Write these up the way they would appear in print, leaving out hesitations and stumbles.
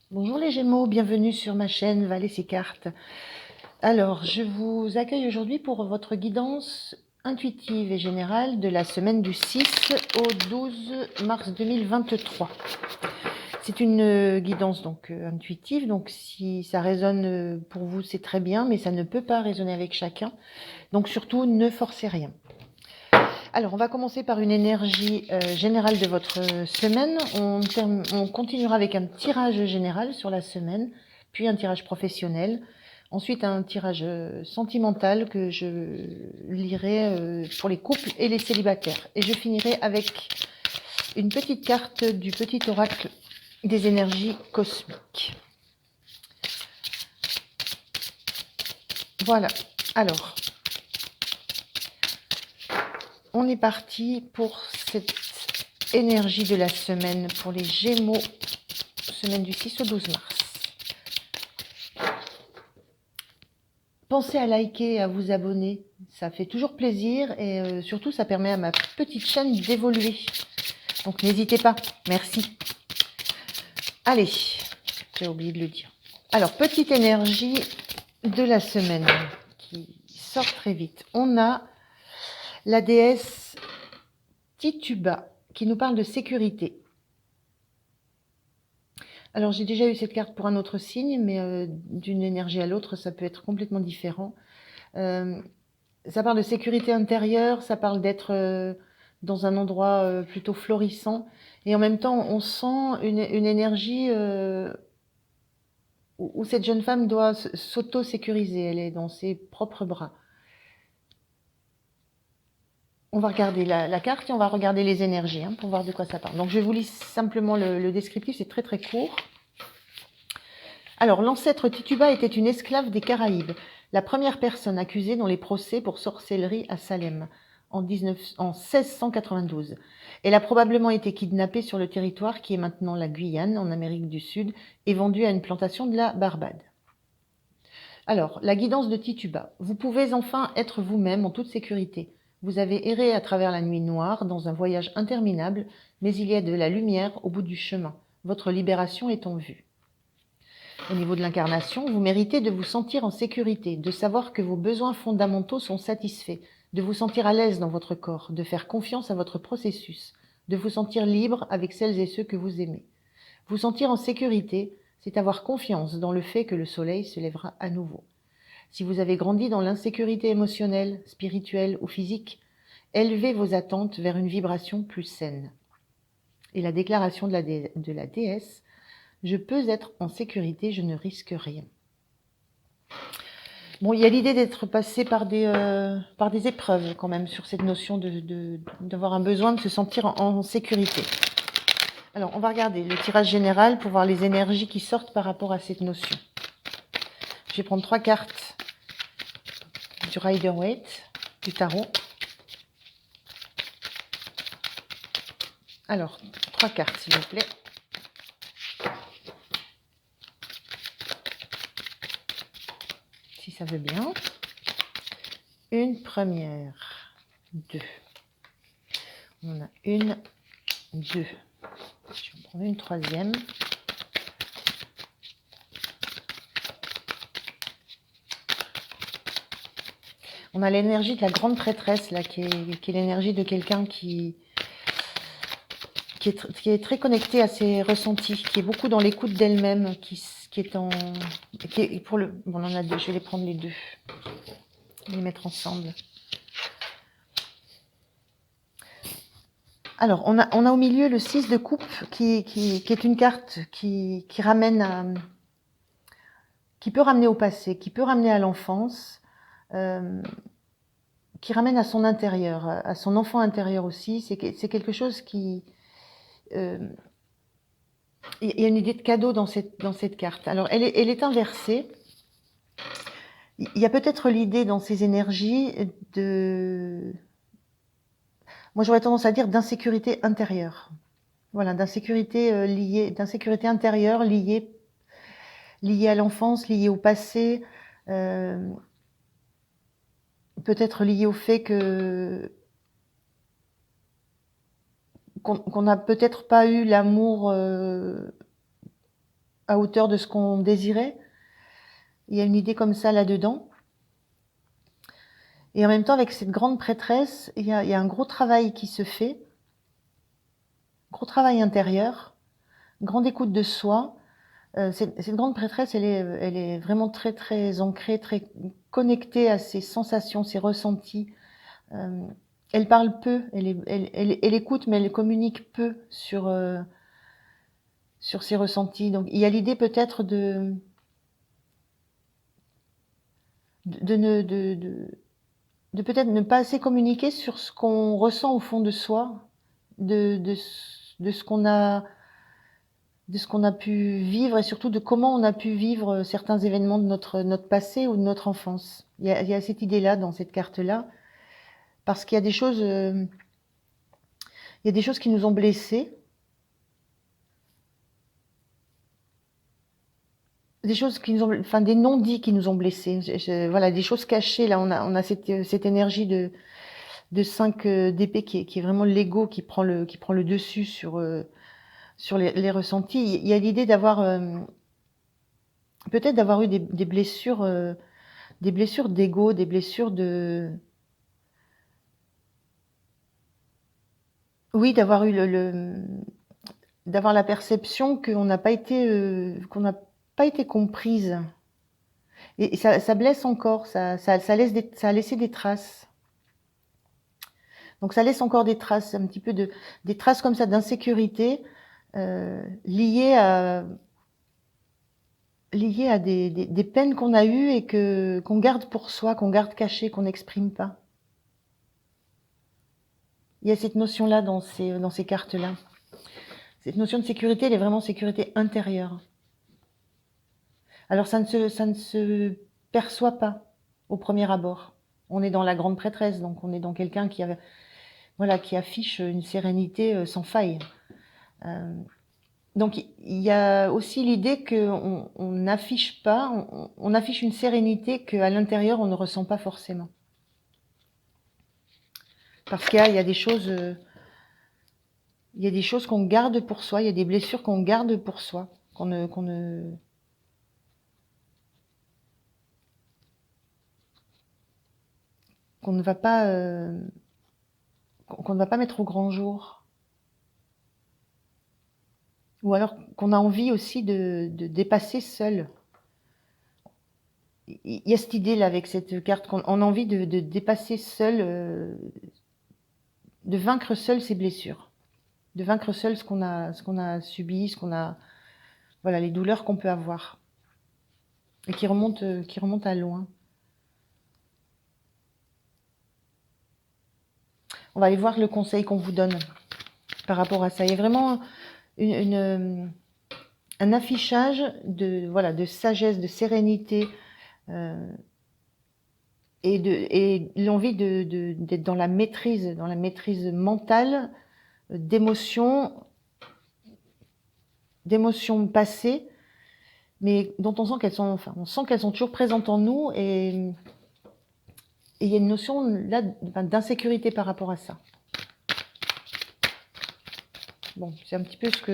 Bonjour les Gémeaux, bienvenue sur ma chaîne Valer ses cartes. Alors, je vous accueille aujourd'hui pour votre guidance intuitive et générale de la semaine du 6 au 12 mars 2023. C'est une guidance donc intuitive, donc si ça résonne pour vous, c'est très bien, mais ça ne peut pas résonner avec chacun. Donc surtout, ne forcez rien. Alors, on va commencer par une énergie générale de votre semaine. On continuera avec un tirage général sur la semaine, puis un tirage professionnel. Ensuite, un tirage sentimental que je lirai pour les couples et les célibataires. Et je finirai avec une petite carte du petit oracle des énergies cosmiques. Voilà. Alors, on est parti pour cette énergie de la semaine pour les Gémeaux, semaine du 6 au 12 mars. Pensez à liker et à vous abonner, ça fait toujours plaisir et surtout ça permet à ma petite chaîne d'évoluer. Donc n'hésitez pas, merci. Allez, j'ai oublié de le dire. Alors, petite énergie de la semaine qui sort très vite. On a la déesse Tituba qui nous parle de sécurité. Alors, j'ai déjà eu cette carte pour un autre signe, mais d'une énergie à l'autre, ça peut être complètement différent. Ça parle de sécurité intérieure, ça parle d'être dans un endroit plutôt florissant. Et en même temps, on sent une énergie où cette jeune femme doit s'auto-sécuriser. Elle est dans ses propres bras. On va regarder la carte et on va regarder les énergies pour voir de quoi ça parle. Donc, je vous lis simplement le descriptif, c'est très très court. Alors, l'ancêtre Tituba était une esclave des Caraïbes, la première personne accusée dans les procès pour sorcellerie à Salem en 1692. Elle a probablement été kidnappée sur le territoire qui est maintenant la Guyane, en Amérique du Sud, et vendue à une plantation de la Barbade. Alors, la guidance de Tituba. Vous pouvez enfin être vous-même en toute sécurité. Vous avez erré à travers la nuit noire dans un voyage interminable, mais il y a de la lumière au bout du chemin. Votre libération est en vue. Au niveau de l'incarnation, vous méritez de vous sentir en sécurité, de savoir que vos besoins fondamentaux sont satisfaits, de vous sentir à l'aise dans votre corps, de faire confiance à votre processus, de vous sentir libre avec celles et ceux que vous aimez. Vous sentir en sécurité, c'est avoir confiance dans le fait que le soleil se lèvera à nouveau. Si vous avez grandi dans l'insécurité émotionnelle, spirituelle ou physique, élevez vos attentes vers une vibration plus saine. Et la déclaration de la déesse: je peux être en sécurité, je ne risque rien. Bon, il y a l'idée d'être passé par des épreuves quand même sur cette notion d'avoir un besoin de se sentir en sécurité. Alors, on va regarder le tirage général pour voir les énergies qui sortent par rapport à cette notion. Je vais prendre 3 cartes du Rider-Waite, du tarot. Alors, 3 cartes s'il vous plaît. Si ça veut bien. Une première, 2. On a 1, 2. Je vais en prendre une troisième. On a l'énergie de la grande prêtresse, là, qui est l'énergie de quelqu'un qui est très connecté à ses ressentis, qui est beaucoup dans l'écoute d'elle-même, qui est en... Bon, on en a 2, je vais les prendre les 2. Les mettre ensemble. Alors, on a au milieu le 6 de coupe, qui est une carte qui ramène à... qui peut ramener au passé, qui peut ramener à l'enfance, qui ramène à son intérieur, à son enfant intérieur aussi. C'est quelque chose qui... il y a une idée de cadeau dans cette carte. Alors, elle est inversée. Il y a peut-être l'idée dans ces énergies de... Moi, j'aurais tendance à dire d'insécurité intérieure. Voilà, d'insécurité d'insécurité intérieure liée à l'enfance, liée au passé, peut-être liée au fait qu'on n'a peut-être pas eu l'amour à hauteur de ce qu'on désirait. Il y a une idée comme ça là-dedans. Et en même temps, avec cette grande prêtresse, il y a un gros travail qui se fait, gros travail intérieur, grande écoute de soi. Cette grande prêtresse, elle est vraiment très, très ancrée, très connectée à ses sensations, ses ressentis. Elle parle peu, elle écoute, mais elle communique peu sur ses ressentis. Donc, il y a l'idée peut-être de peut-être ne pas assez communiquer sur ce qu'on ressent au fond de soi, de ce qu'on a pu vivre et surtout de comment on a pu vivre certains événements de notre passé ou de notre enfance. Il y a cette idée-là dans cette carte-là, parce qu'il y a des choses, qui nous ont blessés, des choses qui nous ont, enfin des non-dits qui nous ont blessés. Voilà, des choses cachées. Là, on a cette énergie de 5 d'épée qui est vraiment l'ego qui prend le dessus sur les ressentis. Il y a l'idée d'avoir peut-être d'avoir eu des blessures d'ego, des blessures de oui, d'avoir eu d'avoir la perception qu'on n'a pas été comprise. Et ça blesse encore, ça a laissé des traces. Donc ça laisse encore des traces, un petit peu des traces comme ça d'insécurité liées à des peines qu'on a eues et qu'on garde pour soi, qu'on garde cachées, qu'on n'exprime pas. Il y a cette notion-là dans ces cartes-là. Cette notion de sécurité, elle est vraiment sécurité intérieure. Alors ça ne se perçoit pas au premier abord. On est dans la grande prêtresse, donc on est dans quelqu'un qui affiche une sérénité sans faille. Donc il y a aussi l'idée qu'on n'affiche pas, on affiche une sérénité qu'à l'intérieur on ne ressent pas forcément. Parce qu'il y a des choses, qu'on garde pour soi, il y a des blessures qu'on garde pour soi, qu'on ne va pas mettre au grand jour. Ou alors qu'on a envie aussi de dépasser seul. Il y a cette idée là avec cette carte qu'on a envie de dépasser seul, de vaincre seul ses blessures, de vaincre seul ce qu'on a subi, les douleurs qu'on peut avoir et qui remontent à loin. On va aller voir le conseil qu'on vous donne par rapport à ça. Il y a vraiment un affichage de sagesse, de sérénité et l'envie d'être dans la maîtrise mentale d'émotions passées, mais dont on sent qu'elles sont toujours présentes en nous et il y a une notion là d'insécurité par rapport à ça. Bon, c'est un petit peu ce que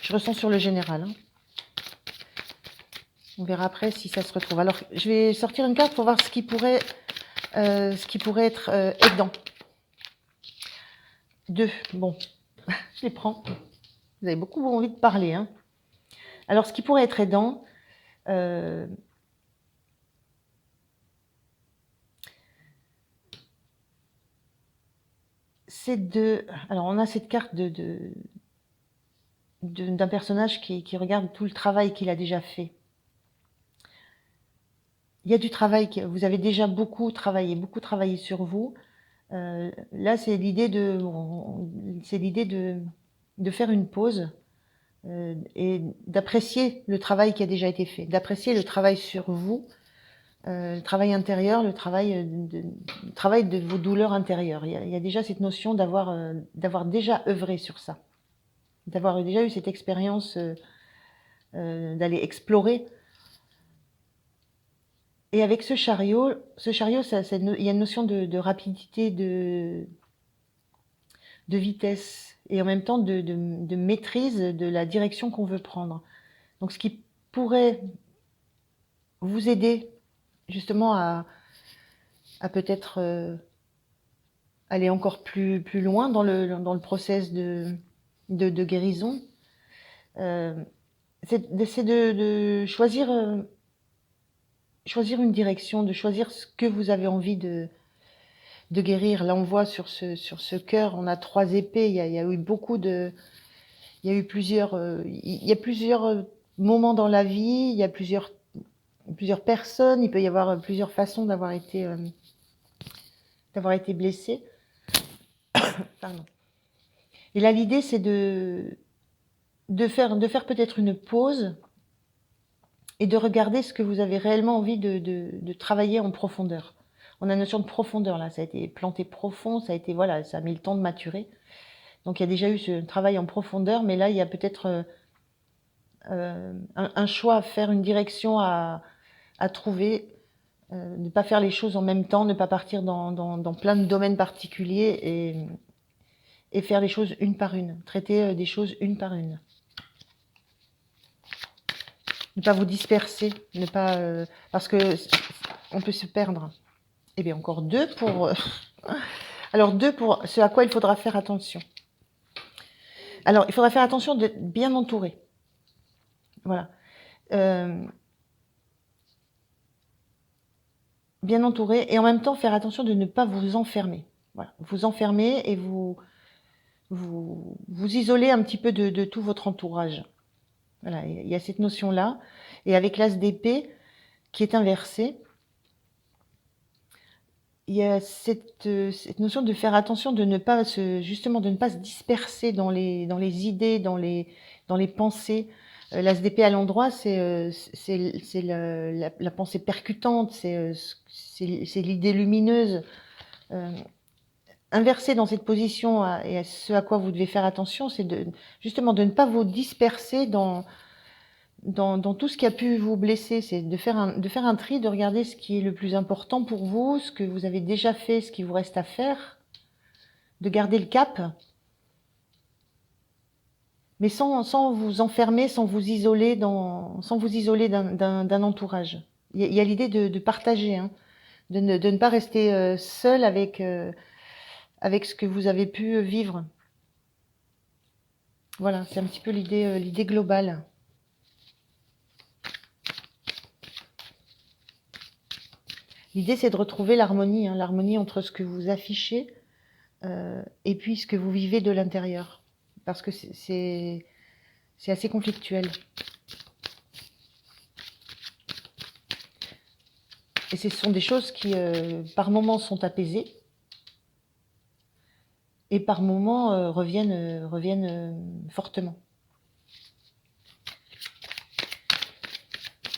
je ressens sur le général. On verra après si ça se retrouve. Alors, je vais sortir une carte pour voir ce qui pourrait être aidant. 2. Bon, je les prends. Vous avez beaucoup envie de parler. Hein. Alors, ce qui pourrait être aidant, c'est alors, on a cette carte d'un personnage qui regarde tout le travail qu'il a déjà fait. Il y a du travail, vous avez déjà beaucoup travaillé sur vous. Là, c'est l'idée de faire une pause et d'apprécier le travail qui a déjà été fait, d'apprécier le travail sur vous, le travail intérieur, le travail de vos douleurs intérieures. Il y a déjà cette notion d'avoir déjà œuvré sur ça, d'avoir déjà eu cette expérience d'aller explorer. Et avec ce chariot, il y a une notion de rapidité, de vitesse et en même temps de maîtrise de la direction qu'on veut prendre. Donc ce qui pourrait vous aider justement à peut-être aller encore plus loin dans le process de guérison, c'est de choisir une direction, de choisir ce que vous avez envie de guérir. Là, on voit sur ce cœur, on a 3 épées. Il y a eu il y a plusieurs moments dans la vie. Il y a plusieurs personnes. Il peut y avoir plusieurs façons d'avoir été blessé. Pardon. Et là, l'idée, c'est de faire peut-être une pause et de regarder ce que vous avez réellement envie de travailler en profondeur. On a une notion de profondeur là, ça a été planté profond, ça a mis le temps de maturer. Donc il y a déjà eu ce travail en profondeur, mais là il y a peut-être un choix à faire, une direction à trouver, ne pas faire les choses en même temps, ne pas partir dans plein de domaines particuliers et faire les choses une par une, traiter des choses une par une. Ne pas vous disperser, parce que on peut se perdre. Et bien encore 2 pour alors 2 pour ce à quoi il faudra faire attention. Alors il faudra faire attention d'être bien entouré. Voilà. Bien entouré et en même temps faire attention de ne pas vous enfermer. Voilà, vous enfermer et vous isoler un petit peu de tout votre entourage. Voilà, il y a cette notion-là. Et avec l'as d'épée qui est inversé, il y a cette notion de faire attention de ne pas se disperser dans les idées, dans les pensées. L'as d'épée à l'endroit, c'est la pensée percutante, c'est l'idée lumineuse. Inversé dans cette position et à ce à quoi vous devez faire attention, c'est justement de ne pas vous disperser dans tout ce qui a pu vous blesser. C'est de faire un tri, de regarder ce qui est le plus important pour vous, ce que vous avez déjà fait, ce qui vous reste à faire, de garder le cap, mais sans vous enfermer, sans vous isoler d'un entourage. Il y a l'idée de partager, hein, de ne pas rester seul avec ce que vous avez pu vivre. Voilà, c'est un petit peu l'idée globale. L'idée, c'est de retrouver l'harmonie, hein, l'harmonie entre ce que vous affichez et puis ce que vous vivez de l'intérieur. Parce que c'est assez conflictuel. Et ce sont des choses qui, par moments, sont apaisées et par moments reviennent fortement.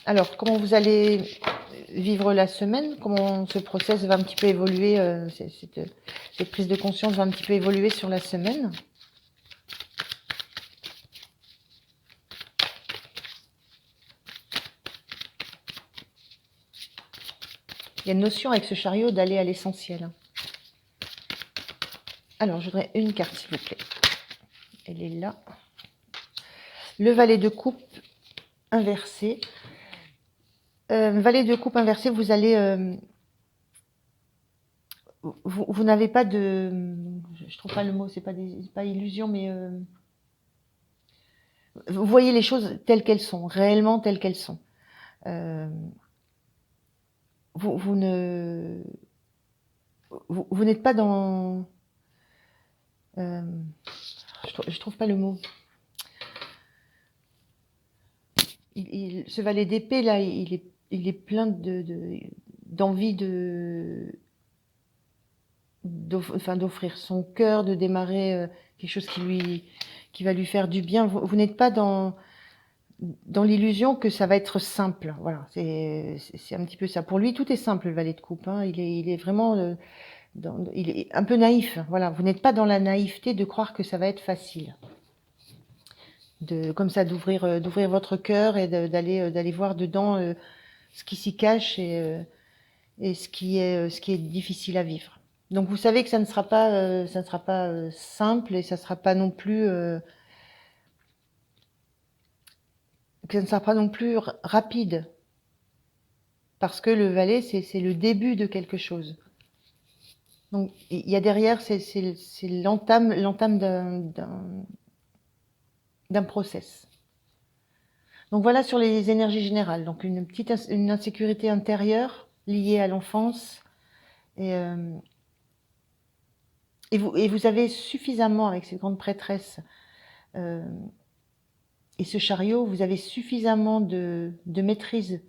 Alors, comment vous allez vivre la semaine? Comment ce process va un petit peu évoluer, cette prise de conscience va un petit peu évoluer sur la semaine? Il y a une notion avec ce chariot d'aller à l'essentiel. Alors, je voudrais une carte, s'il vous plaît. Elle est là. Le valet de coupe inversé. Valet de coupe inversé, vous allez... vous n'avez pas de... Je trouve pas le mot, c'est pas illusion, mais... vous voyez les choses telles qu'elles sont, réellement telles qu'elles sont. Vous n'êtes pas dans... je trouve pas le mot. Ce valet d'épée là, il est plein d'envie d'offrir son cœur, de démarrer quelque chose qui va lui faire du bien. Vous n'êtes pas dans l'illusion que ça va être simple. Voilà, c'est un petit peu ça. Pour lui, tout est simple, le valet de coupe. Hein. Il est vraiment il est un peu naïf. Voilà, vous n'êtes pas dans la naïveté de croire que ça va être facile. Comme ça, d'ouvrir votre cœur et d'aller voir dedans ce qui s'y cache et ce qui est difficile à vivre. Donc vous savez que ça ne sera pas simple et ça sera pas non plus que ça ne sera pas non plus rapide, parce que le Valet, c'est le début de quelque chose. Donc, il y a derrière, c'est l'entame d'un process. Donc voilà sur les énergies générales. Donc une insécurité intérieure liée à l'enfance. Et vous avez suffisamment, avec cette grande prêtresse et ce chariot, vous avez suffisamment de maîtrise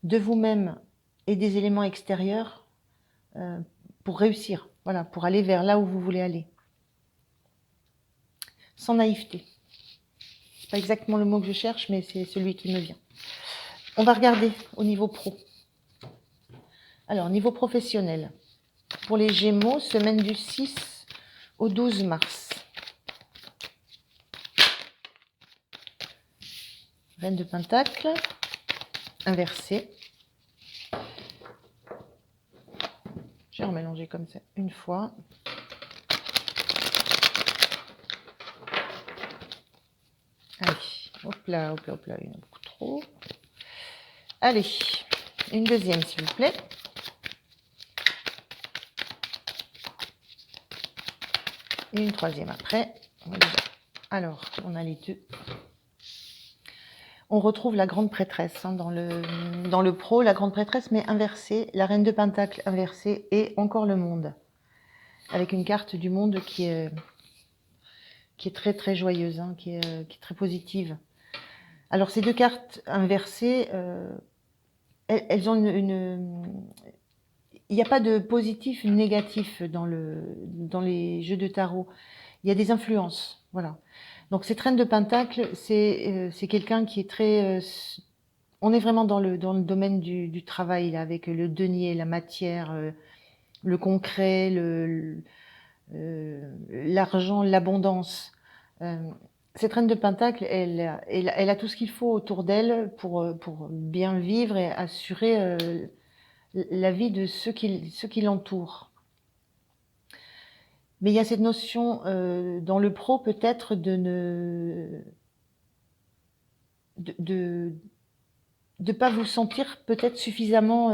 de vous-même et des éléments extérieurs pour réussir, voilà, pour aller vers là où vous voulez aller. Sans naïveté. C'est pas exactement le mot que je cherche, mais c'est celui qui me vient. On va regarder au niveau pro. Alors, niveau professionnel. Pour les Gémeaux, semaine du 6 au 12 mars. Reine de Pentacle, inversée. J'ai remélangé comme ça une fois. Allez, hop là, il y en a beaucoup trop. Allez, une deuxième s'il vous plaît. Et une troisième après. Alors, on a les deux. On retrouve la grande prêtresse dans le pro, la grande prêtresse, mais inversée, la reine de Pentacle inversée et encore le monde. Avec une carte du monde qui est très très joyeuse, hein, qui est très positive. Alors ces deux cartes inversées, elles ont il n'y a pas de positif ou négatif dans les jeux de tarot. Il y a des influences, voilà. Donc cette reine de Pentacle, c'est quelqu'un qui est très... on est vraiment dans le domaine du travail, là, avec le denier, la matière, le concret, l'argent, l'abondance. Cette reine de Pentacle, elle a tout ce qu'il faut autour d'elle pour bien vivre et assurer la vie de ceux qui l'entourent. Mais il y a cette notion dans le pro peut-être de pas vous sentir peut-être suffisamment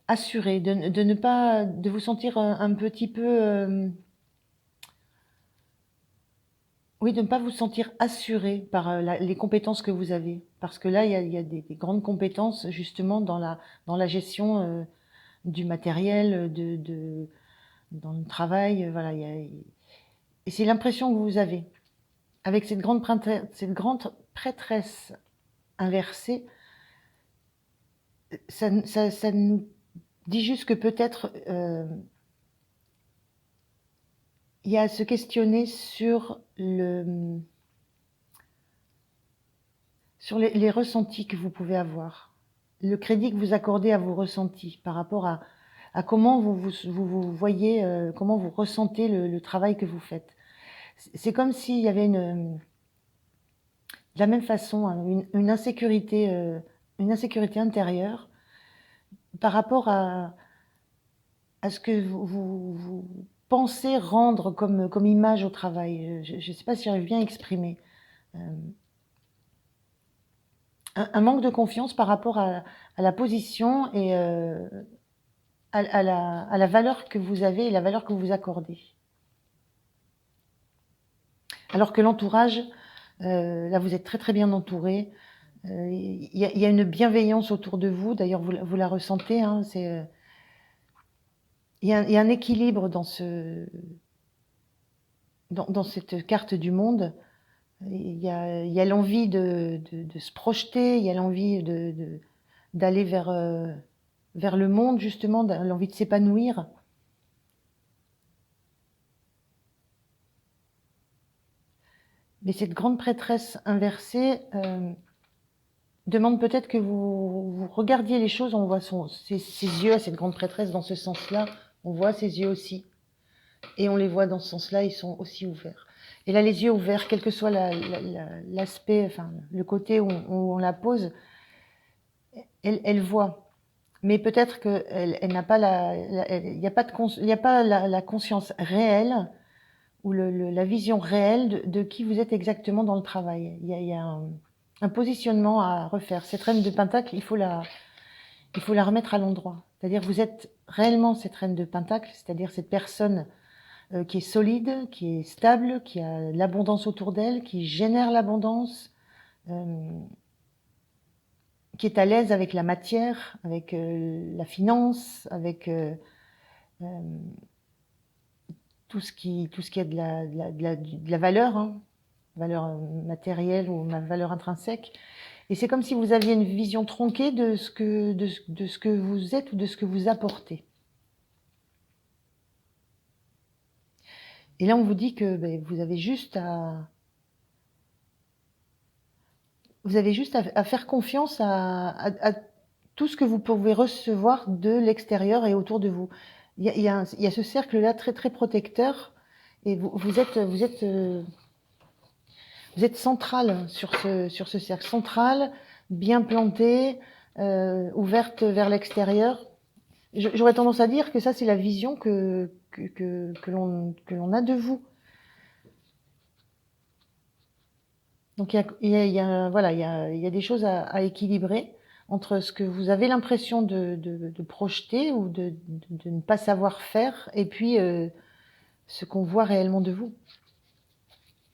assuré, de ne pas de vous sentir un petit peu oui, de ne pas vous sentir assuré par les compétences que vous avez, parce que là il y a des grandes compétences justement dans la gestion du matériel, dans le travail, voilà, et c'est l'impression que vous avez avec cette grande prêtresse inversée. Ça nous dit juste que peut-être il y a à se questionner sur les ressentis que vous pouvez avoir, le crédit que vous accordez à vos ressentis par rapport à comment vous voyez, comment vous ressentez le travail que vous faites. C'est comme s'il y avait de la même façon, hein, une insécurité intérieure par rapport à ce que vous pensez rendre comme image au travail. Je ne sais pas si j'arrive bien à exprimer. Un manque de confiance par rapport à la position et à la valeur que vous avez et la valeur que vous accordez. Alors que l'entourage, là vous êtes très très bien entouré. Il y a une bienveillance autour de vous. D'ailleurs vous la ressentez. Hein, il y a un équilibre dans cette carte du monde. Il y a l'envie de se projeter, il y a l'envie d'aller vers le monde, justement, l'envie de s'épanouir. Mais cette grande prêtresse inversée demande peut-être que vous regardiez les choses, on voit ses yeux à cette grande prêtresse dans ce sens-là, on voit ses yeux aussi. Et on les voit dans ce sens-là, ils sont aussi ouverts. Et là, les yeux ouverts, quel que soit l'aspect, enfin, le côté où on la pose, elle voit. Mais peut-être qu'elle n'a pas il n'y a pas la conscience réelle ou la vision réelle de qui vous êtes exactement dans le travail. Il y a un positionnement à refaire. Cette reine de Pentacle, il faut la remettre à l'endroit. C'est-à-dire vous êtes réellement cette reine de Pentacle, c'est-à-dire cette personne qui est solide, qui est stable, qui a l'abondance autour d'elle, qui génère l'abondance, qui est à l'aise avec la matière, avec la finance, avec tout ce qui a de la valeur, hein, valeur matérielle ou valeur intrinsèque. Et c'est comme si vous aviez une vision tronquée de ce que vous êtes ou de ce que vous apportez. Et là, on vous dit que vous avez juste à faire confiance à tout ce que vous pouvez recevoir de l'extérieur et autour de vous. Il y a ce cercle-là très très protecteur, et vous êtes central sur ce cercle, central, bien planté, ouverte vers l'extérieur. J'aurais tendance à dire que ça, c'est la vision que l'on a de vous. Donc il y a des choses à équilibrer entre ce que vous avez l'impression de projeter ou de ne pas savoir faire, et puis ce qu'on voit réellement de vous.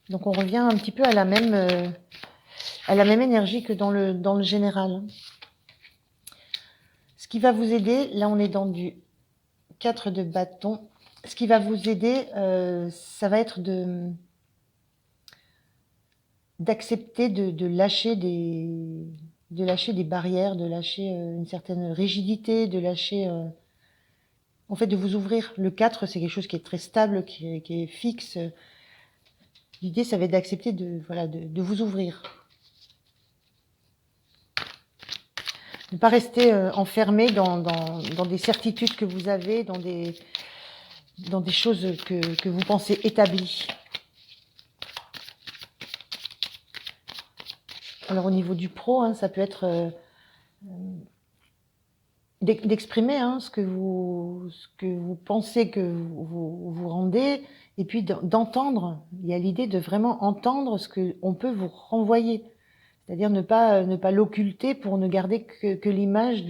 Donc on revient un petit peu à la même énergie que dans le général. Ce qui va vous aider, là on est dans du 4 de bâton. Ce qui va vous aider, ça va être d'accepter de lâcher des barrières, de lâcher une certaine rigidité, de lâcher en fait de vous ouvrir. Le 4, c'est quelque chose qui est très stable, qui est fixe. L'idée, ça va être d'accepter de vous ouvrir. Ne pas rester enfermé dans des certitudes que vous avez, dans des choses que vous pensez établies. Alors au niveau du pro, hein, ça peut être d'exprimer ce que vous pensez que vous rendez, et puis d'entendre. Il y a l'idée de vraiment entendre ce que on peut vous renvoyer, c'est-à-dire ne pas l'occulter pour ne garder que l'image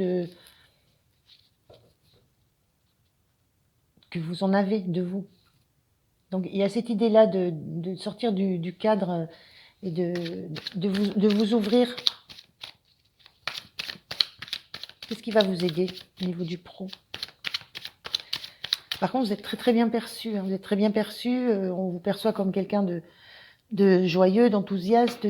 que vous en avez de vous. Donc il y a cette idée-là de sortir du cadre et de vous ouvrir. Qu'est-ce qui va vous aider au niveau du pro? Par contre, vous êtes très très bien perçu. Vous êtes très bien perçu. On vous perçoit comme quelqu'un de joyeux, d'enthousiaste,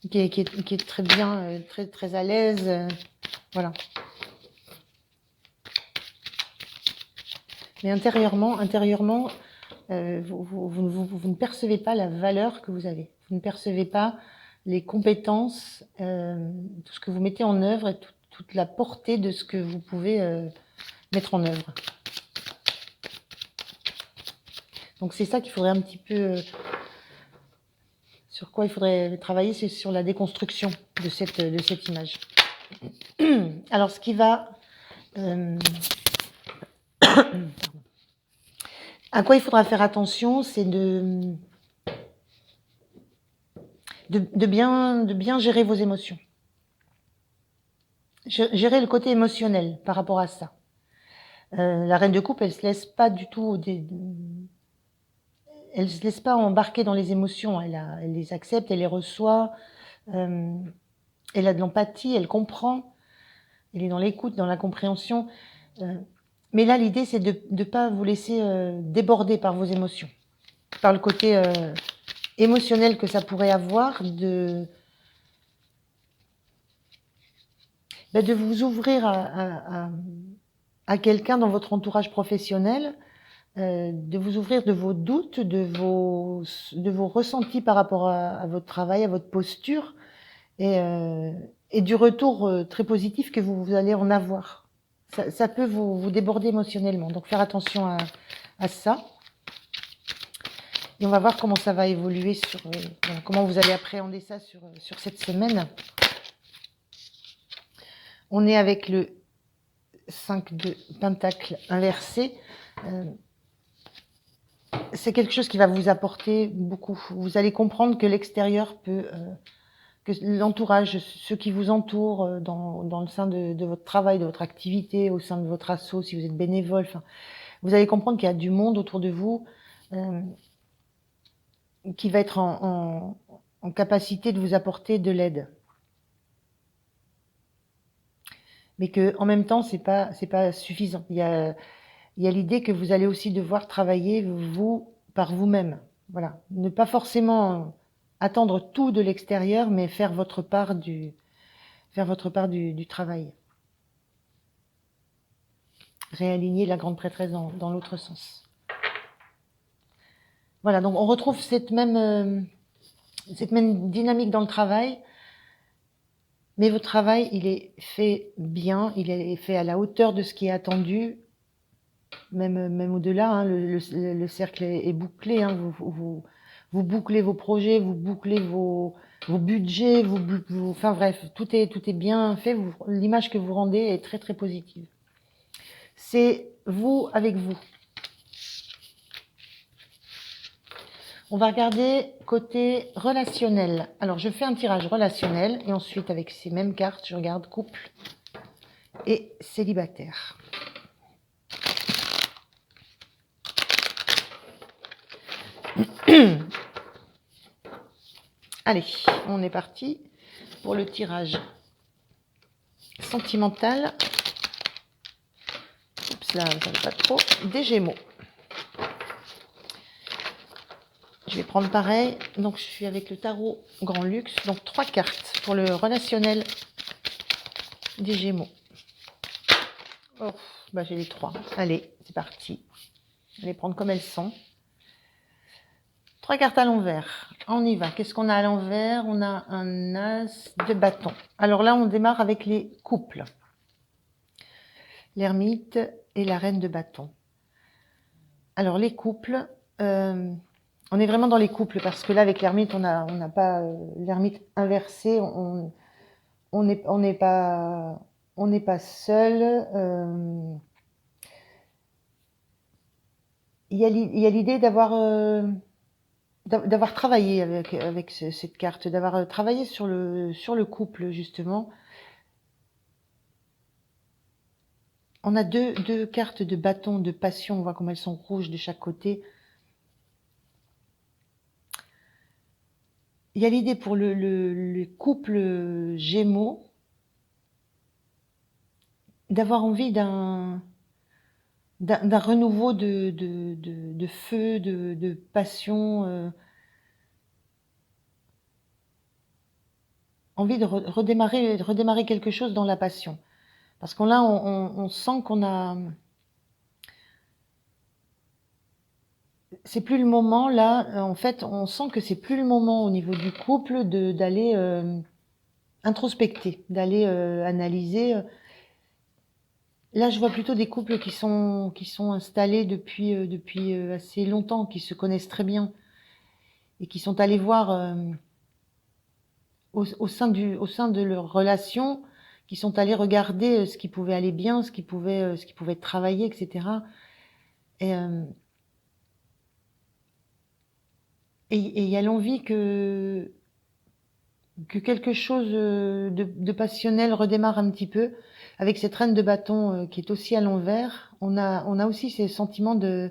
qui est très bien, très très à l'aise. Voilà. Mais intérieurement, vous ne percevez pas la valeur que vous avez. Vous ne percevez pas les compétences, tout ce que vous mettez en œuvre, et toute la portée de ce que vous pouvez mettre en œuvre. Donc c'est ça qu'il faudrait un petit peu, sur quoi il faudrait travailler, c'est sur la déconstruction de cette image. Alors ce qui va, à quoi il faudra faire attention, c'est de bien gérer vos émotions. Gérer le côté émotionnel par rapport à ça. La reine de coupe, elle se laisse pas du tout, elle se laisse pas embarquer dans les émotions. Elle les accepte, elle les reçoit. Elle a de l'empathie, elle comprend. Elle est dans l'écoute, dans la compréhension. Mais là, l'idée, c'est de ne pas vous laisser déborder par vos émotions, par le côté émotionnel que ça pourrait avoir, de vous ouvrir à quelqu'un dans votre entourage professionnel, de vous ouvrir de vos doutes, de vos ressentis par rapport à votre travail, à votre posture, et du retour très positif que vous allez en avoir. Ça peut vous déborder émotionnellement, donc faire attention à ça. Et on va voir comment ça va évoluer, comment vous allez appréhender ça sur cette semaine. On est avec le 5 de Pentacle inversé. c'est quelque chose qui va vous apporter beaucoup. Vous allez comprendre que l'extérieur peut, que l'entourage, ceux qui vous entourent dans le sein de votre travail, de votre activité, au sein de votre asso, si vous êtes bénévole, enfin, vous allez comprendre qu'il y a du monde autour de vous qui va être en capacité de vous apporter de l'aide. Mais que, en même temps, c'est pas suffisant. Il y a l'idée que vous allez aussi devoir travailler vous par vous-même. Voilà. Ne pas forcément attendre tout de l'extérieur, mais faire votre part du travail. Réaligner la grande prêtresse dans l'autre sens. Voilà, donc on retrouve cette même dynamique dans le travail, mais votre travail, il est fait bien, il est fait à la hauteur de ce qui est attendu, même au-delà, hein, le cercle est bouclé, hein, vous bouclez vos projets, vous bouclez vos budgets, enfin bref, tout est bien fait, l'image que vous rendez est très très positive. C'est vous avec vous. On va regarder côté relationnel. Alors, je fais un tirage relationnel et ensuite, avec ces mêmes cartes, je regarde couple et célibataire. Allez, on est parti pour le tirage sentimental. Oups, là, ça va pas trop. Des Gémeaux. Je vais prendre pareil. Donc, je suis avec le tarot Grand Luxe. Donc, 3 cartes pour le relationnel des Gémeaux. Oh, bah j'ai les 3. Allez, c'est parti. Je vais les prendre comme elles sont. 3 cartes à l'envers. On y va. Qu'est-ce qu'on a à l'envers? On a un as de bâton. Alors là, on démarre avec les couples. L'ermite et la reine de bâton. Alors les couples, on est vraiment dans les couples parce que là, avec l'ermite, on n'a pas l'ermite inversé. On n'est pas seul. Il y a l'idée d'avoir travaillé avec cette carte, d'avoir travaillé sur le couple, justement. On a deux cartes de bâton, de passion, on voit comme elles sont rouges de chaque côté. Il y a l'idée pour le couple Gémeaux d'avoir envie d'un renouveau de feu, de passion, envie de redémarrer quelque chose dans la passion. Parce qu'on là, on sent qu'on a... C'est plus le moment, là, en fait, on sent que c'est plus le moment au niveau du couple d'aller introspecter, d'aller analyser. Là, je vois plutôt des couples qui sont installés depuis assez longtemps, qui se connaissent très bien et qui sont allés voir au sein de leur relation, qui sont allés regarder ce qui pouvait aller bien, ce qui pouvait être travaillé, etc. Et il y a l'envie que quelque chose de passionnel redémarre un petit peu. Avec cette reine de bâton qui est aussi à l'envers, on a aussi ces sentiments de...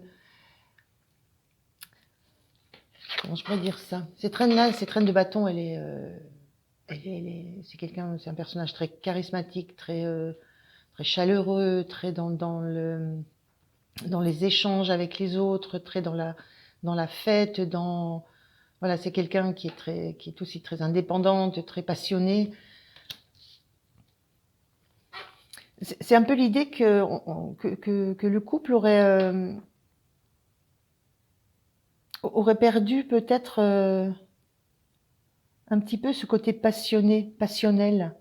Comment je pourrais dire ça? Cette reine-là, cette reine de bâton, c'est un personnage très charismatique, très chaleureux, très dans les échanges avec les autres, très dans la fête, voilà, c'est quelqu'un qui est aussi très indépendante, très passionnée. C'est un peu l'idée que le couple aurait perdu peut-être un petit peu ce côté passionnel,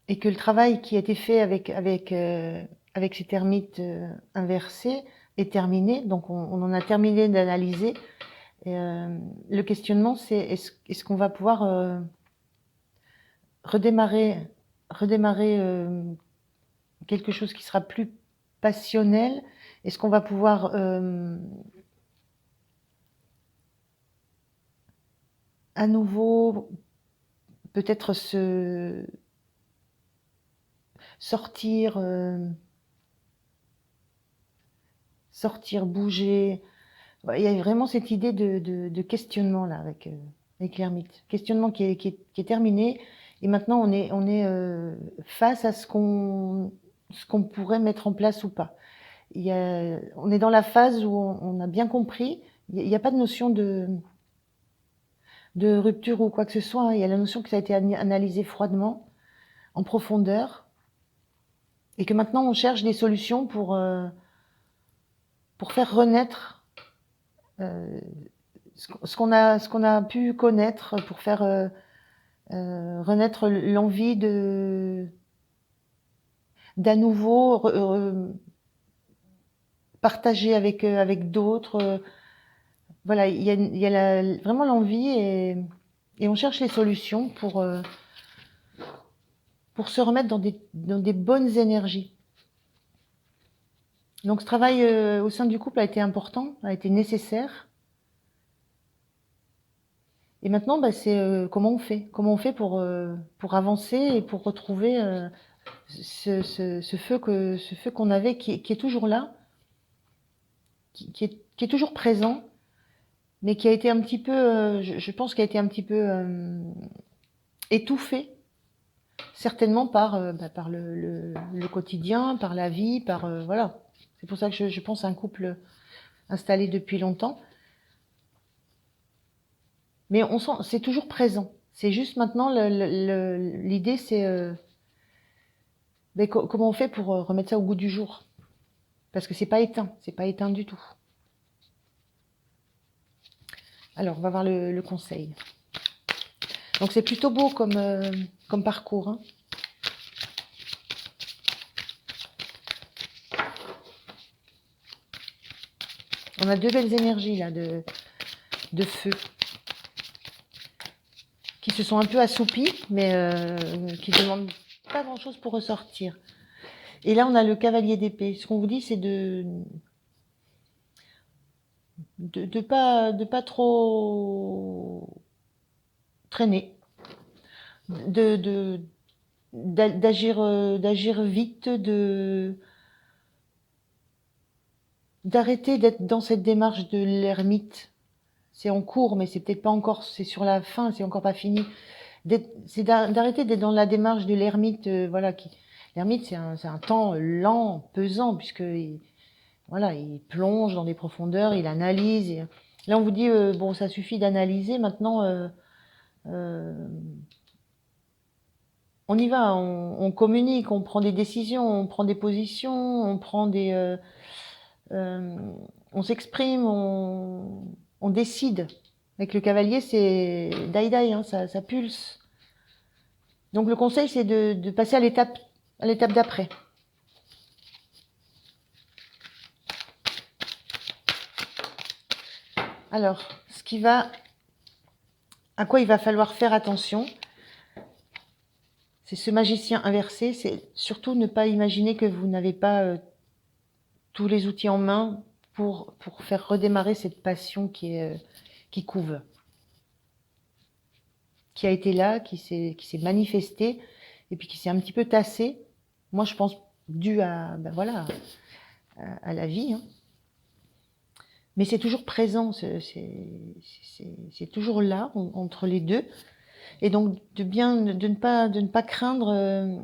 et que le travail qui a été fait avec cet ermite inversé est terminé. Donc on en a terminé d'analyser. Et, le questionnement, c'est est-ce qu'on va pouvoir redémarrer quelque chose qui sera plus passionnel Est-ce qu'on va pouvoir à nouveau peut-être sortir, bouger. Il y a vraiment cette idée de questionnement là avec l'ermite. Questionnement qui est terminé. Et maintenant, on est face à ce qu'on pourrait mettre en place ou pas. On est dans la phase où on a bien compris. Il n'y a pas de notion de rupture ou quoi que ce soit. Il y a la notion que ça a été analysé froidement, en profondeur, et que maintenant on cherche des solutions pour faire renaître ce qu'on a pu connaître, pour faire renaître l'envie d'à nouveau partager avec d'autres. Voilà, il y a vraiment l'envie et on cherche les solutions pour se remettre dans des bonnes énergies. Donc ce travail au sein du couple a été important, a été nécessaire. Et maintenant, c'est comment on fait pour avancer et pour retrouver ce feu qu'on avait, qui est toujours là, qui est toujours présent, mais qui a été un petit peu, je pense, qui a été un petit peu étouffé, certainement par le quotidien, par la vie, voilà. C'est pour ça que je pense à un couple installé depuis longtemps. Mais on sent, c'est toujours présent. C'est juste maintenant, l'idée, c'est comment on fait pour remettre ça au goût du jour. Parce que c'est pas éteint du tout. Alors, on va voir le conseil. Donc c'est plutôt beau comme parcours, hein. On a deux belles énergies là de feu qui se sont un peu assoupies, mais qui demandent pas grand chose pour ressortir. Et là on a le cavalier d'épée. Ce qu'on vous dit, c'est de pas trop traîner, d'agir vite, d'arrêter d'être dans cette démarche de l'ermite. C'est en cours, mais c'est peut-être pas encore, c'est sur la fin, c'est encore pas fini. C'est d'arrêter d'être dans la démarche de l'ermite, voilà, l'ermite, c'est un temps lent, pesant, puisque il plonge dans des profondeurs, il analyse. Et là, on vous dit, bon, ça suffit d'analyser. Maintenant, on y va, on communique, on prend des décisions, on prend des positions, on prend on s'exprime, on décide. Avec le cavalier, c'est die, hein, ça pulse. Donc le conseil, c'est de passer à l'étape d'après. Alors, à quoi il va falloir faire attention, c'est ce magicien inversé. C'est surtout ne pas imaginer que vous n'avez pas tous les outils en main pour faire redémarrer cette passion qui couve, qui a été là, qui s'est manifestée et puis qui s'est un petit peu tassée. Moi, je pense dû à à la vie, hein. Mais c'est toujours présent, c'est toujours là entre les deux. Et donc de ne pas craindre,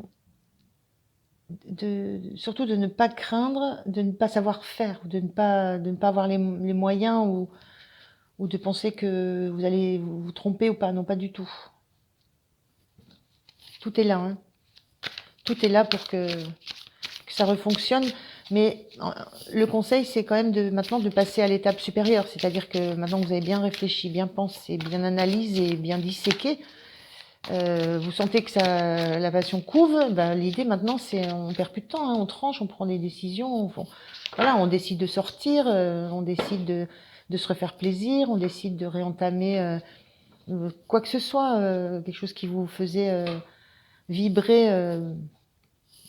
surtout de ne pas craindre, de ne pas savoir faire, de ne pas avoir les moyens ou de penser que vous allez vous tromper ou pas. Non, pas du tout. Tout est là, hein. Tout est là pour que ça refonctionne. Mais le conseil, c'est quand même maintenant de passer à l'étape supérieure. C'est-à-dire que maintenant que vous avez bien réfléchi, bien pensé, bien analysé, bien disséqué, vous sentez que la passion couve, l'idée maintenant, c'est on perd plus de temps, hein, on tranche, on prend des décisions, on décide de sortir, on décide de se refaire plaisir, on décide de réentamer quoi que ce soit, quelque chose qui vous faisait vibrer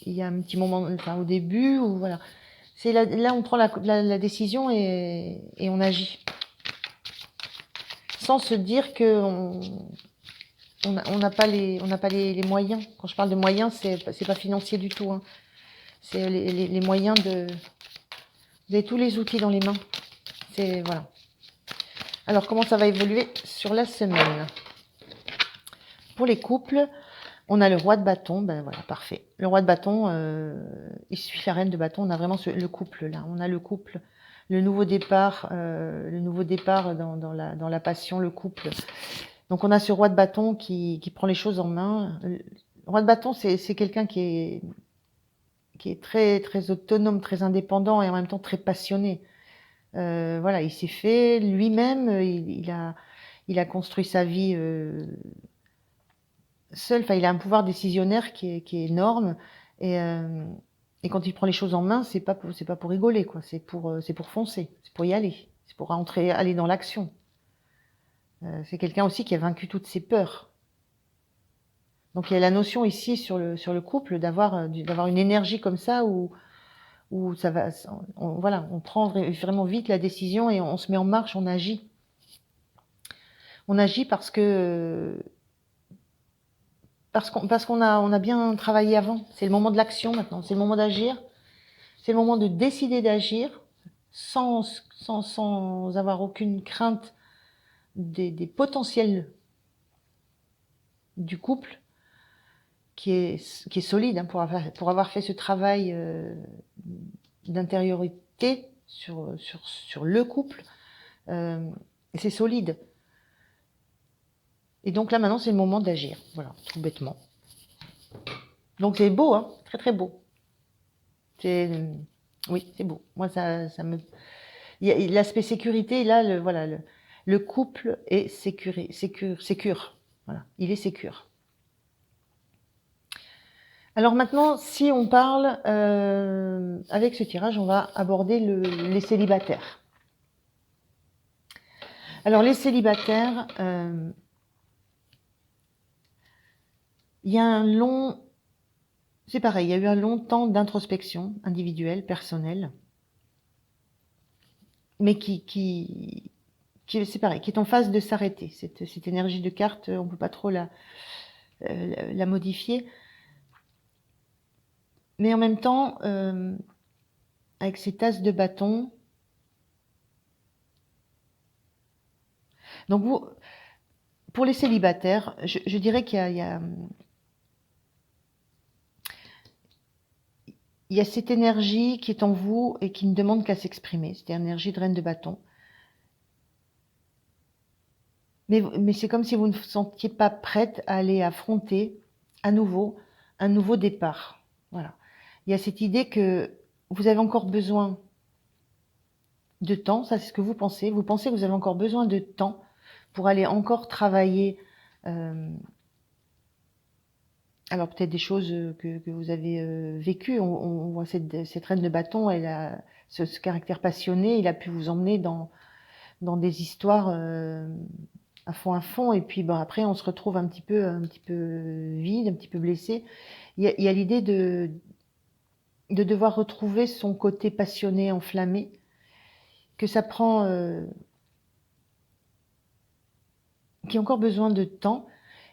il y a un petit moment, enfin au début, ou voilà. Là, on prend la décision et on agit. Sans se dire que on n'a pas les moyens. Quand je parle de moyens, c'est pas financier du tout, hein. C'est les moyens de... Vous avez tous les outils dans les mains. Voilà. Alors, comment ça va évoluer sur la semaine? Pour les couples, on a le roi de bâton. Ben voilà, parfait. Le roi de bâton, il suit la reine de bâton. On a vraiment le couple, là. On a le couple, le nouveau départ dans la passion, le couple. Donc, on a ce roi de bâton qui prend les choses en main. Le roi de bâton, c'est quelqu'un qui est très, très autonome, très indépendant et en même temps très passionné. Voilà, il s'est fait lui-même, il a construit sa vie seul. Enfin, il a un pouvoir décisionnaire qui est énorme. Et quand il prend les choses en main, c'est pas pour rigoler, quoi. C'est pour foncer, c'est pour y aller, c'est pour aller dans l'action. C'est quelqu'un aussi qui a vaincu toutes ses peurs. Donc il y a la notion ici sur le couple d'avoir une énergie comme ça où ça va, voilà, on prend vraiment vite la décision et on se met en marche, on agit. On agit parce qu'on a bien travaillé avant. C'est le moment de l'action maintenant, c'est le moment d'agir, c'est le moment de décider d'agir sans avoir aucune crainte des potentiels du couple qui est solide, hein, pour avoir fait ce travail d'intériorité sur le couple. C'est solide. Et donc là, maintenant, c'est le moment d'agir. Voilà, tout bêtement. Donc c'est beau, hein, très très beau. Oui, c'est beau. Moi, ça me... L'aspect sécurité, là, le couple est sécure. Voilà, il est sécure. Alors maintenant, si on parle, avec ce tirage, on va aborder les célibataires. Alors les célibataires, il y a un long... C'est pareil, il y a eu un long temps d'introspection individuelle, personnelle, mais c'est pareil, qui est en phase de s'arrêter. Cette énergie de carte, on peut pas trop la modifier. Mais en même temps, avec ces tasses de bâton, donc vous, pour les célibataires, je dirais qu'il y a cette énergie qui est en vous et qui ne demande qu'à s'exprimer. C'est l'énergie de reine de bâton. Mais c'est comme si vous ne vous sentiez pas prête à aller affronter à nouveau un nouveau départ. Voilà. Il y a cette idée que vous avez encore besoin de temps, ça c'est ce que vous pensez. Vous pensez que vous avez encore besoin de temps pour aller encore travailler. Alors peut-être des choses que vous avez vécues. On voit cette reine de bâton, elle a ce caractère passionné. Il a pu vous emmener dans des histoires à fond. Et puis après, on se retrouve un petit peu vide, un petit peu blessé. Il y a l'idée de devoir retrouver son côté passionné, enflammé, que ça prend, qui a encore besoin de temps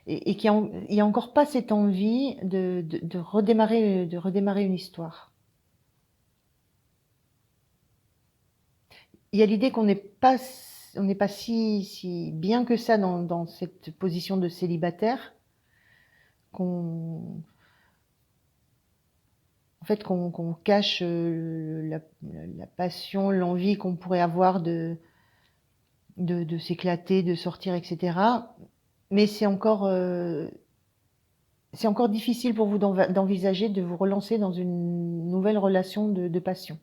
et il y a encore pas cette envie de redémarrer une histoire. Il y a l'idée qu'on n'est pas si bien que ça dans cette position de célibataire, qu'on cache la passion, l'envie qu'on pourrait avoir de s'éclater, de sortir, etc. Mais c'est encore difficile pour vous d'envisager de vous relancer dans une nouvelle relation de passion.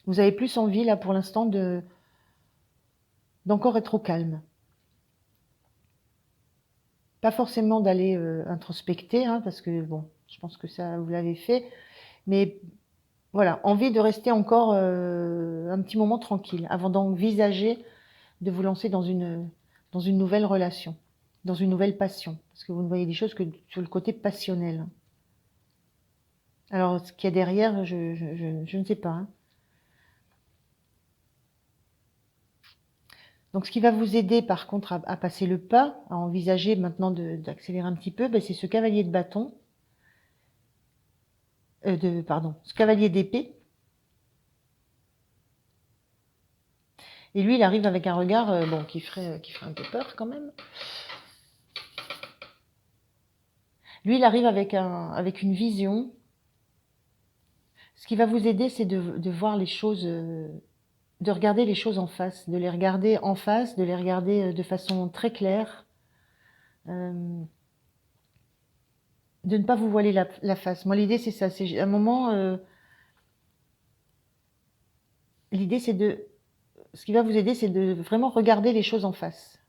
Vous avez plus envie, là, pour l'instant, d'encore être au calme. Pas forcément d'aller introspecter, hein, parce que, bon, je pense que ça, vous l'avez fait. Mais voilà, envie de rester encore un petit moment tranquille, avant d'envisager de vous lancer dans une nouvelle relation, dans une nouvelle passion. Parce que vous ne voyez des choses que sur le côté passionnel. Alors, ce qu'il y a derrière, je ne sais pas, hein. Donc, ce qui va vous aider, par contre, à passer le pas, à envisager maintenant d'accélérer un petit peu, ben, c'est ce cavalier de bâton, pardon, ce cavalier d'épée. Et lui, il arrive avec un regard, bon, qui ferait un peu peur quand même. Lui, il arrive avec une vision. Ce qui va vous aider, c'est de voir les choses, de regarder les choses en face, de les regarder en face, de les regarder de façon très claire, de ne pas vous voiler la face. Moi, l'idée, c'est ça. C'est un moment, l'idée, ce qui va vous aider, c'est de vraiment regarder les choses en face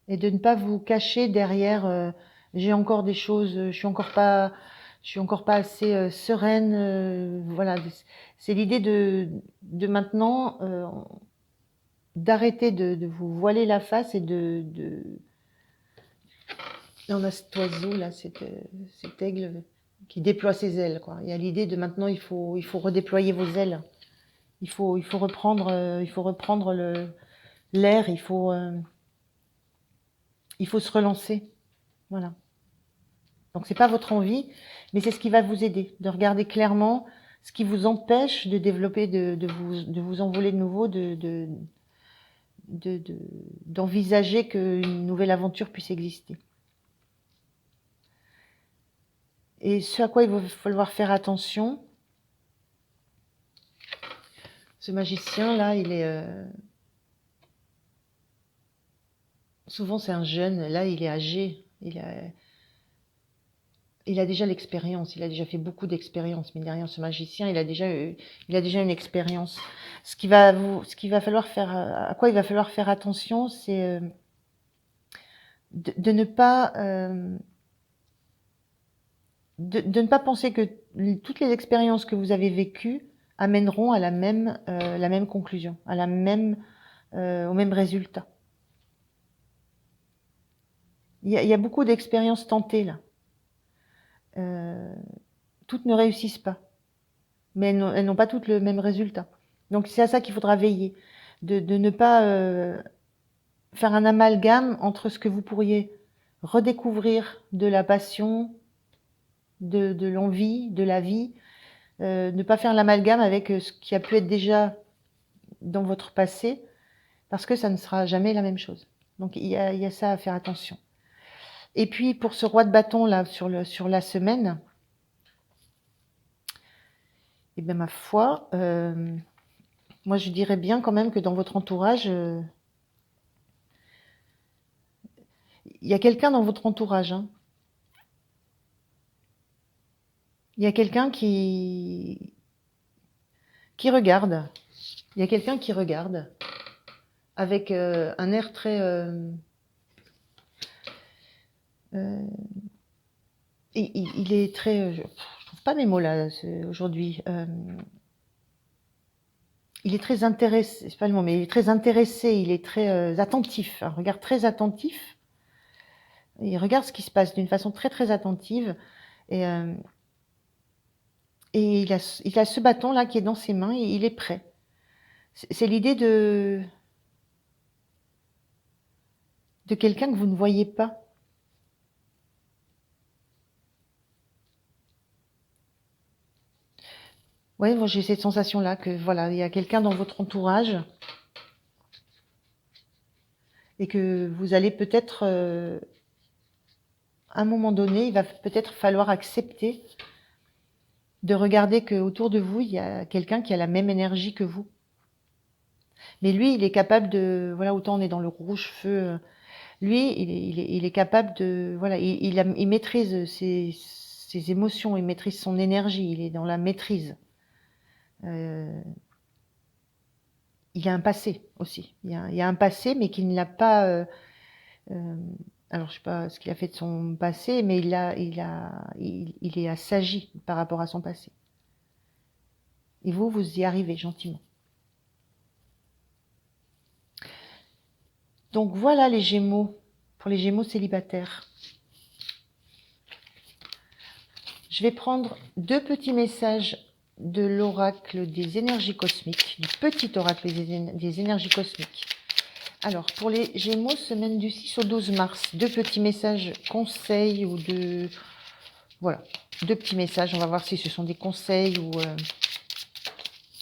et de ne pas vous cacher derrière. J'ai encore des choses, je suis encore pas assez sereine. Voilà, c'est l'idée de maintenant d'arrêter de vous voiler la face et on a cet oiseau là, cet aigle qui déploie ses ailes, quoi. Il y a l'idée de maintenant il faut redéployer vos ailes. Il faut reprendre l'air. Il faut se relancer. Voilà. Donc c'est pas votre envie, mais c'est ce qui va vous aider de regarder clairement ce qui vous empêche de développer, de vous envoler de nouveau, d'envisager qu'une nouvelle aventure puisse exister. Et ce à quoi il va falloir faire attention, ce magicien-là, il est... souvent c'est un jeune, là il est âgé, il a déjà l'expérience, il a déjà fait beaucoup d'expérience, mais derrière ce magicien, il a déjà une expérience. Ce qu'il va falloir faire, à quoi il va falloir faire attention, c'est de ne pas... de ne pas penser que toutes les expériences que vous avez vécues amèneront à la même conclusion, au même résultat. Il y a beaucoup d'expériences tentées là. Toutes ne réussissent pas, mais elles n'ont pas toutes le même résultat. Donc c'est à ça qu'il faudra veiller, de ne pas faire un amalgame entre ce que vous pourriez redécouvrir de la passion, de l'envie, de la vie, ne pas faire l'amalgame avec ce qui a pu être déjà dans votre passé, parce que ça ne sera jamais la même chose. Donc il y a ça à faire attention. Et puis pour ce roi de bâton là sur la semaine, et bien ma foi, moi je dirais bien quand même que dans votre entourage, il y a quelqu'un dans votre entourage, hein. Il y a quelqu'un qui regarde. Il y a quelqu'un qui regarde avec un air très il est très je trouve pas mes mots là aujourd'hui. Il est très intéressé, c'est pas le mot, mais il est très intéressé, il est très attentif, un regard très attentif. Il regarde ce qui se passe d'une façon très très attentive et il a ce bâton là qui est dans ses mains et il est prêt. C'est l'idée de quelqu'un que vous ne voyez pas. Ouais, moi j'ai cette sensation là que voilà, il y a quelqu'un dans votre entourage et que vous allez peut-être à un moment donné, il va peut-être falloir accepter de regarder que autour de vous, il y a quelqu'un qui a la même énergie que vous. Mais lui, il est capable de, voilà, autant on est dans le rouge-feu, lui, il est capable de, voilà, il maîtrise ses émotions, il maîtrise son énergie, il est dans la maîtrise. Il a un passé aussi. Il y a un passé, mais qu'il ne l'a pas. Alors, je sais pas ce qu'il a fait de son passé, mais il est assagi par rapport à son passé. Et vous y arrivez gentiment. Donc voilà les Gémeaux, pour les Gémeaux célibataires. Je vais prendre deux petits messages de l'oracle des énergies cosmiques, du petit oracle des énergies cosmiques. Alors, pour les Gémeaux, semaine du 6 au 12 mars, deux petits messages conseils ou de... Voilà, deux petits messages. On va voir si ce sont des conseils ou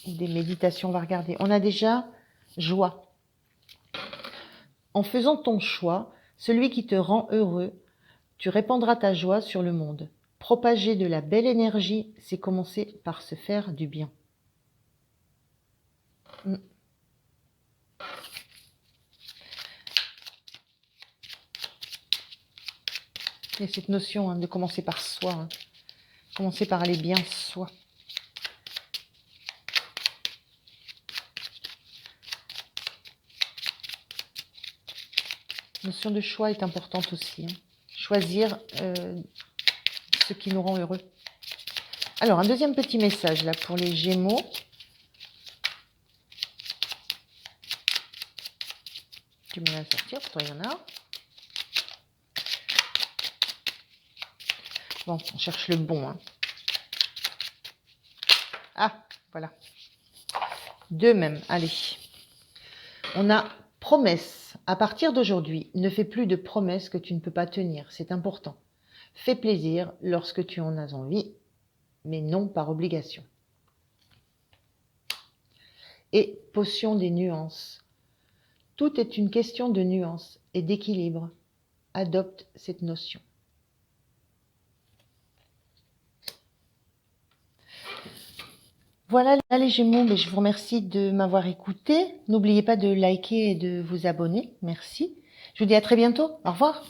des méditations. On va regarder. On a déjà joie. En faisant ton choix, celui qui te rend heureux, tu répandras ta joie sur le monde. Propager de la belle énergie, c'est commencer par se faire du bien. Il y a cette notion de commencer par soi, commencer par aller bien soi. La notion de choix est importante aussi. Choisir ce qui nous rend heureux. Alors, un deuxième petit message là pour les Gémeaux. Tu me l'as sortir, pour toi il y en a. Bon, on cherche le bon. Ah, voilà. Deux même, allez. On a promesse. À partir d'aujourd'hui, ne fais plus de promesses que tu ne peux pas tenir. C'est important. Fais plaisir lorsque tu en as envie, mais non par obligation. Et potion des nuances. Tout est une question de nuances et d'équilibre. Adopte cette notion. Voilà les Gémeaux, mais je vous remercie de m'avoir écouté. N'oubliez pas de liker et de vous abonner. Merci. Je vous dis à très bientôt. Au revoir.